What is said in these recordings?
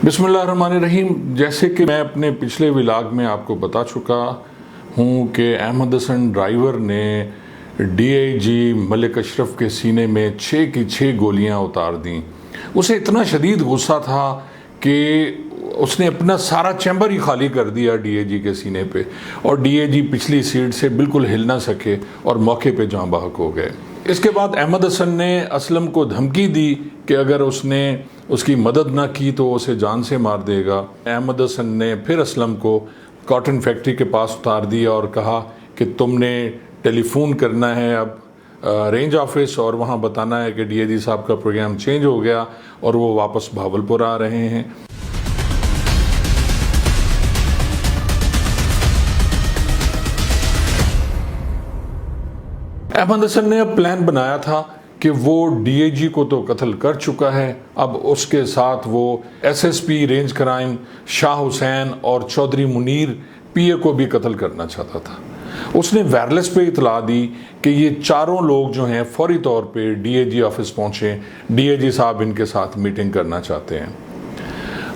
بسم اللہ الرحمن الرحیم۔ جیسے کہ میں اپنے پچھلے ولاگ میں آپ کو بتا چکا ہوں کہ احمد حسن ڈرائیور نے ڈی آئی جی ملک اشرف کے سینے میں 6 کی 6 گولیاں اتار دیں۔ اسے اتنا شدید غصہ تھا کہ اس نے اپنا سارا چیمبر ہی خالی کر دیا ڈی اے جی کے سینے پہ، اور ڈی اے جی پچھلی سیٹ سے بالکل ہل نہ سکے اور موقع پہ جاں بحق ہو گئے۔ اس کے بعد احمد حسن نے اسلم کو دھمکی دی کہ اگر اس نے اس کی مدد نہ کی تو اسے جان سے مار دے گا۔ احمد حسن نے پھر اسلم کو کاٹن فیکٹری کے پاس اتار دیا اور کہا کہ تم نے ٹیلی فون کرنا ہے اب رینج آفس، اور وہاں بتانا ہے کہ ڈی اے جی صاحب کا پروگرام چینج ہو گیا اور وہ واپس بہاولپور آ رہے ہیں۔ احمد حسن نے اب پلان بنایا تھا کہ وہ ڈی اے جی کو تو قتل کر چکا ہے، اب اس کے ساتھ وہ S S P range crime Shah Hussain اور چودھری منیر پی اے کو بھی قتل کرنا چاہتا تھا۔ اس نے وائرلیس پہ اطلاع دی کہ یہ چاروں لوگ جو ہیں فوری طور پہ ڈی اے جی آفس پہنچیں، ڈی اے جی صاحب ان کے ساتھ میٹنگ کرنا چاہتے ہیں۔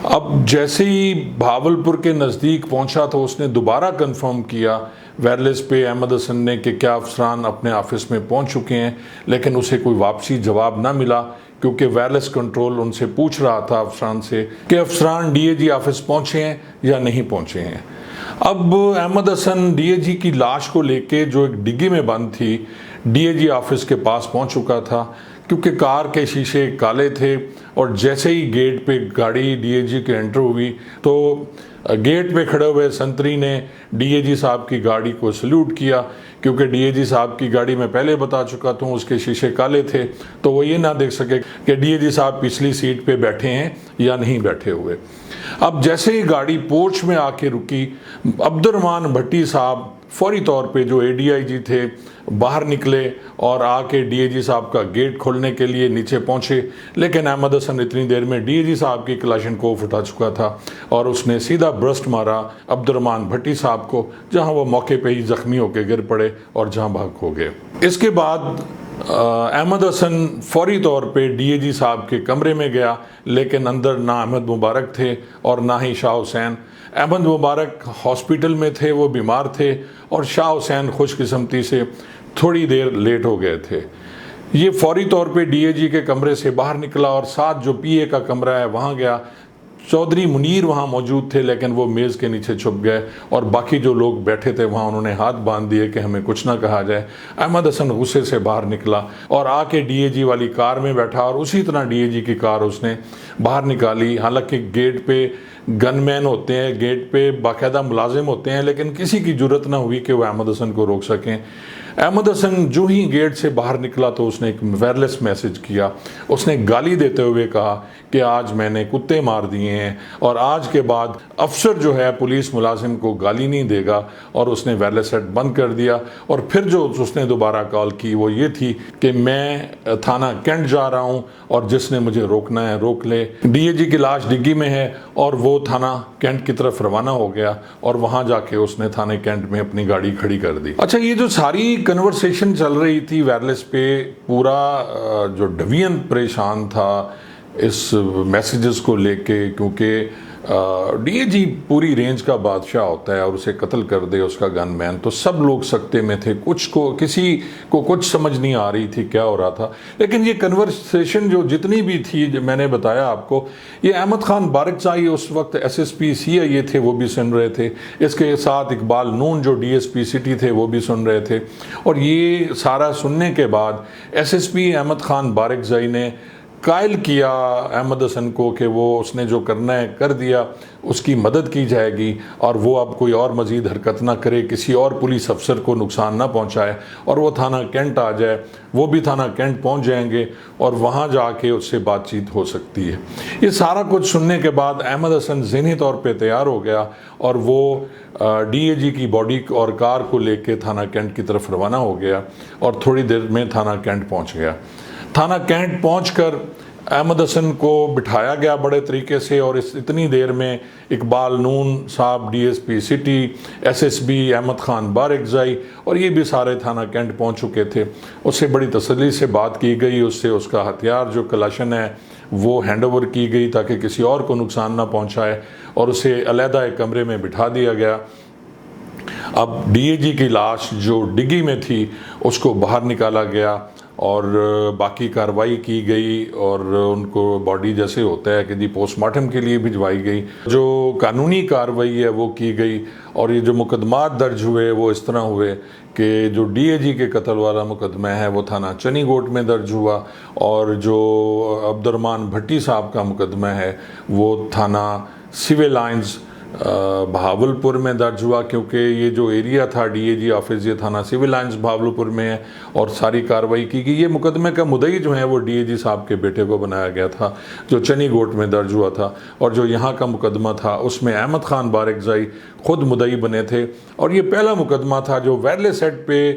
اب جیسے ہی بہاولپور کے نزدیک پہنچا تو اس نے دوبارہ کنفرم کیا وائرلیس پہ احمد حسن نے کہ کیا افسران اپنے آفس میں پہنچ چکے ہیں، لیکن اسے کوئی واپسی جواب نہ ملا کیونکہ وائرلیس کنٹرول ان سے پوچھ رہا تھا افسران سے کہ افسران ڈی اے جی آفس پہنچے ہیں یا نہیں پہنچے ہیں۔ اب احمد حسن ڈی اے جی کی لاش کو لے کے جو ایک ڈگی میں بند تھی ڈی اے جی آفس کے پاس پہنچ چکا تھا، کیونکہ کار کے شیشے کالے تھے، اور جیسے ہی گیٹ پہ گاڑی ڈی اے جی کے انٹر ہوئی تو گیٹ پہ کھڑے ہوئے سنتری نے ڈی اے جی صاحب کی گاڑی کو سلوٹ کیا، کیونکہ ڈی اے جی صاحب کی گاڑی میں پہلے بتا چکا تو اس کے شیشے کالے تھے تو وہ یہ نہ دیکھ سکے کہ ڈی اے جی صاحب پچھلی سیٹ پہ بیٹھے ہیں یا نہیں بیٹھے ہوئے۔ اب جیسے ہی گاڑی پورچ میں آ کے رکی، عبد الرحمان بھٹی صاحب فوری طور پہ جو اے ڈی آئی جی تھے باہر نکلے اور آ کے ڈی اے جی صاحب کا گیٹ کھولنے کے لیے نیچے پہنچے، لیکن احمد حسن اتنی دیر میں ڈی اے جی صاحب کی کلاشنکوف اٹھا چکا تھا اور اس نے سیدھا برسٹ مارا عبد الرحمان بھٹی صاحب کو، جہاں وہ موقع پہ ہی زخمی ہو کے گر پڑے اور جہاں بھاگ ہو گئے۔ اس کے بعد احمد حسن فوری طور پہ ڈی اے جی صاحب کے کمرے میں گیا، لیکن اندر نہ احمد مبارک تھے اور نہ ہی شاہ حسین۔ احمد مبارک ہاسپٹل میں تھے، وہ بیمار تھے، اور شاہ حسین خوش قسمتی سے تھوڑی دیر لیٹ ہو گئے تھے۔ یہ فوری طور پہ ڈی اے جی کے کمرے سے باہر نکلا اور ساتھ جو پی اے کا کمرہ ہے وہاں گیا۔ چودھری منیر وہاں موجود تھے لیکن وہ میز کے نیچے چھپ گئے، اور باقی جو لوگ بیٹھے تھے وہاں انہوں نے ہاتھ باندھ دیے کہ ہمیں کچھ نہ کہا جائے۔ احمد حسن غصے سے باہر نکلا اور آ کے ڈی اے جی والی کار میں بیٹھا، اور اسی طرح ڈی اے جی کی کار اس نے باہر نکالی۔ حالانکہ گیٹ پہ گن مین ہوتے ہیں، گیٹ پہ باقاعدہ ملازم ہوتے ہیں، لیکن کسی کی جرت نہ ہوئی کہ وہ احمد حسن کو روک سکیں۔ احمد حسن جو ہی گیٹ سے باہر نکلا تو اس نے ایک وائرلیس میسج کیا۔ اس نے گالی دیتے ہوئے کہا کہ آج میں نے کتے مار دیے ہیں اور آج کے بعد افسر جو ہے پولیس ملازم کو گالی نہیں دے گا، اور اس نے وائرلیس سیٹ بند کر دیا۔ اور پھر جو اس نے دوبارہ کال کی وہ یہ تھی کہ میں تھانہ کینٹ جا رہا ہوں اور جس نے مجھے روکنا ہے روک لے۔ ڈی اے جی کی لاش ڈگی میں ہے اور وہ تھانہ کینٹ کی طرف روانہ ہو گیا، اور وہاں جا کے اس نے تھانہ کینٹ میں اپنی گاڑی کھڑی کر دی۔ اچھا، یہ جو ساری کنورسیشن چل رہی تھی وائرلیس پہ، پورا جو ڈویژن پریشان تھا اس میسیجز کو لے کے، کیونکہ ڈی اے جی پوری رینج کا بادشاہ ہوتا ہے اور اسے قتل کر دے اس کا گن مین، تو سب لوگ سکتے میں تھے، کسی کو کچھ سمجھ نہیں آ رہی تھی کیا ہو رہا تھا۔ لیکن یہ کنورسیشن جو جتنی بھی تھی میں نے بتایا آپ کو، یہ احمد خان بارکزائی اس وقت ایس ایس پی سی آئی اے تھے، وہ بھی سن رہے تھے، اس کے ساتھ اقبال نون جو ڈی ایس پی سٹی تھے وہ بھی سن رہے تھے، اور یہ سارا سننے کے بعد S S P Ahmed Khan Barakzai نے قائل کیا احمد حسن کو کہ وہ اس نے جو کرنا ہے کر دیا، اس کی مدد کی جائے گی اور وہ اب کوئی اور مزید حرکت نہ کرے، کسی اور پولیس افسر کو نقصان نہ پہنچائے، اور وہ تھانہ کینٹ آ جائے۔ وہ بھی تھانہ کینٹ پہنچ جائیں گے اور وہاں جا کے اس سے بات چیت ہو سکتی ہے۔ یہ سارا کچھ سننے کے بعد احمد حسن ذہنی طور پہ تیار ہو گیا، اور وہ ڈی اے جی کی باڈی اور کار کو لے کے تھانہ کینٹ کی طرف روانہ ہو گیا، اور تھوڑی دیر میں تھانہ کینٹ پہنچ گیا۔ تھانہ کینٹ پہنچ کر احمد حسن کو بٹھایا گیا بڑے طریقے سے، اور اتنی دیر میں Iqbal Noon sahab D S P city, S S B Ahmed Khan Barakzai, اور یہ بھی سارے تھانہ کینٹ پہنچ چکے تھے۔ اس سے بڑی تسلی سے بات کی گئی، اس سے اس کا ہتھیار جو کلاشن ہے وہ ہینڈ اوور کی گئی تاکہ کسی اور کو نقصان نہ پہنچائے، اور اسے علیحدہ ایک کمرے میں بٹھا دیا گیا۔ اب ڈی اے جی کی لاش جو ڈگی میں تھی اس کو باہر نکالا گیا اور باقی کارروائی کی گئی، اور ان کو باڈی جیسے ہوتا ہے کہ جی پوسٹ مارٹم کے لیے بھجوائی گئی، جو قانونی کارروائی ہے وہ کی گئی۔ اور یہ جو مقدمات درج ہوئے وہ اس طرح ہوئے کہ جو ڈی اے جی کے قتل والا مقدمہ ہے وہ تھانہ چنی گوٹ میں درج ہوا، اور جو عبد الرحمن بھٹی صاحب کا مقدمہ ہے وہ تھانہ سول لائنز بہاولپور میں درج ہوا، کیونکہ یہ جو ایریا تھا ڈی اے جی آفس یہ تھانہ سول لائنز بہاولپور میں ہے، اور ساری کارروائی کی گئی۔ یہ مقدمے کا مدعی جو ہے وہ ڈی اے جی صاحب کے بیٹے کو بنایا گیا تھا جو چنی گوٹ میں درج ہوا تھا، اور جو یہاں کا مقدمہ تھا اس میں احمد خان بارکزائی خود مدعی بنے تھے۔ اور یہ پہلا مقدمہ تھا جو وائرلیس ایکٹ پہ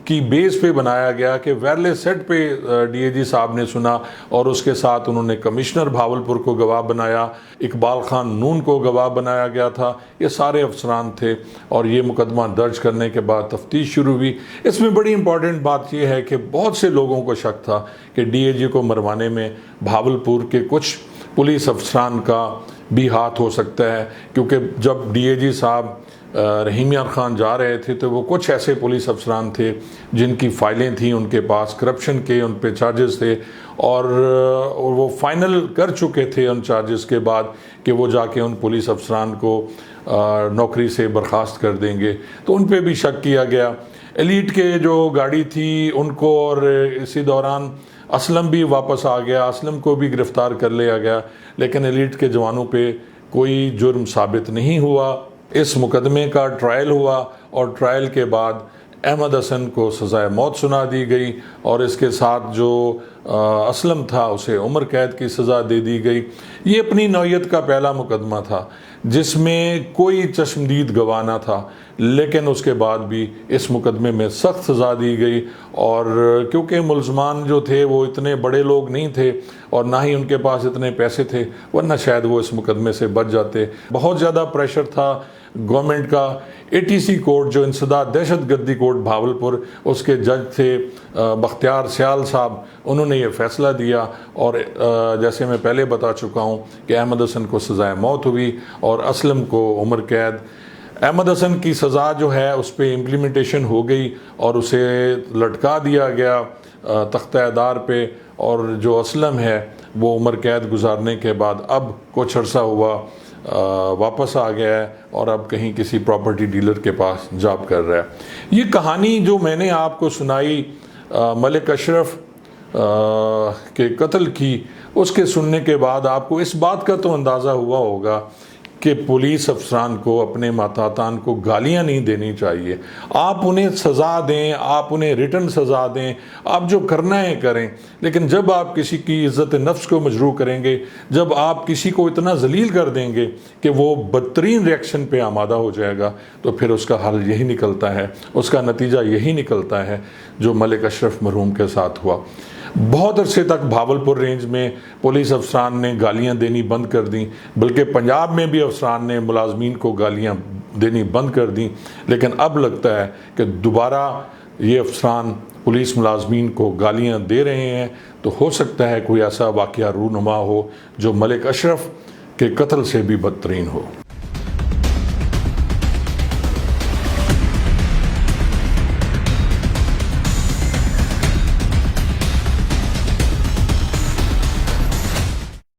کی بیس پہ بنایا گیا کہ وائرلیس ایکٹ پہ ڈی اے جی صاحب نے سنا، اور اس کے ساتھ انہوں نے کمشنر بہاولپور کو گواہ بنایا، اقبال خان نون کو گواہ بنایا گیا تھا، یہ سارے افسران تھے۔ اور یہ مقدمہ درج کرنے کے بعد تفتیش شروع ہوئی۔ اس میں بڑی امپورٹنٹ بات یہ ہے کہ بہت سے لوگوں کو شک تھا کہ ڈی اے جی کو مروانے میں بہاولپور کے کچھ پولیس افسران کا بھی ہاتھ ہو سکتا ہے، کیونکہ جب ڈی اے جی صاحب رحیم یار خان جا رہے تھے تو وہ کچھ ایسے پولیس افسران تھے جن کی فائلیں تھیں ان کے پاس، کرپشن کے ان پہ چارجز تھے، اور وہ فائنل کر چکے تھے ان چارجز کے بعد کہ وہ جا کے ان پولیس افسران کو نوکری سے برخاست کر دیں گے، تو ان پہ بھی شک کیا گیا۔ ایلیٹ کے جو گاڑی تھی ان کو، اور اسی دوران اسلم بھی واپس آ گیا، اسلم کو بھی گرفتار کر لیا گیا، لیکن ایلیٹ کے جوانوں پہ کوئی جرم ثابت نہیں ہوا۔ اس مقدمے کا ٹرائل ہوا، اور ٹرائل کے بعد احمد حسن کو سزائے موت سنا دی گئی، اور اس کے ساتھ جو اسلم تھا اسے عمر قید کی سزا دے دی گئی۔ یہ اپنی نوعیت کا پہلا مقدمہ تھا جس میں کوئی چشمدید گواہ نہ تھا، لیکن اس کے بعد بھی اس مقدمے میں سخت سزا دی گئی، اور کیونکہ ملزمان جو تھے وہ اتنے بڑے لوگ نہیں تھے اور نہ ہی ان کے پاس اتنے پیسے تھے، ورنہ شاید وہ اس مقدمے سے بچ جاتے۔ بہت زیادہ پریشر تھا گورنمنٹ کا۔ اے ٹی سی کورٹ جو انسداد دہشت گردی کورٹ بہاولپور، اس کے جج تھے بختیار سیال صاحب، انہوں نے یہ فیصلہ دیا، اور جیسے میں پہلے بتا چکا ہوں کہ احمد حسن کو سزائے موت ہوئی اور اسلم کو عمر قید۔ احمد حسن کی سزا جو ہے اس پہ امپلیمنٹیشن ہو گئی اور اسے لٹکا دیا گیا تختہ دار پہ، اور جو اسلم ہے وہ عمر قید گزارنے کے بعد اب کچھ عرصہ ہوا واپس آ گیا ہے، اور اب کہیں کسی پراپرٹی ڈیلر کے پاس جاب کر رہا ہے۔ یہ کہانی جو میں نے آپ کو سنائی ملک اشرف کے قتل کی، اس کے سننے کے بعد آپ کو اس بات کا تو اندازہ ہوا ہوگا کہ پولیس افسران کو، اپنے ماتحتان کو گالیاں نہیں دینی چاہیے۔ آپ انہیں سزا دیں، آپ انہیں ریٹن سزا دیں، آپ جو کرنا ہے کریں، لیکن جب آپ کسی کی عزت نفس کو مجروح کریں گے، جب آپ کسی کو اتنا ذلیل کر دیں گے کہ وہ بدترین ریئیکشن پہ آمادہ ہو جائے گا، تو پھر اس کا حل یہی نکلتا ہے، اس کا نتیجہ یہی نکلتا ہے جو ملک اشرف مرحوم کے ساتھ ہوا۔ بہت عرصے تک بہاولپور رینج میں پولیس افسران نے گالیاں دینی بند کر دیں، بلکہ پنجاب میں بھی افسران نے ملازمین کو گالیاں دینی بند کر دیں، لیکن اب لگتا ہے کہ دوبارہ یہ افسران پولیس ملازمین کو گالیاں دے رہے ہیں، تو ہو سکتا ہے کوئی ایسا واقعہ رونما ہو جو ملک اشرف کے قتل سے بھی بدترین ہو۔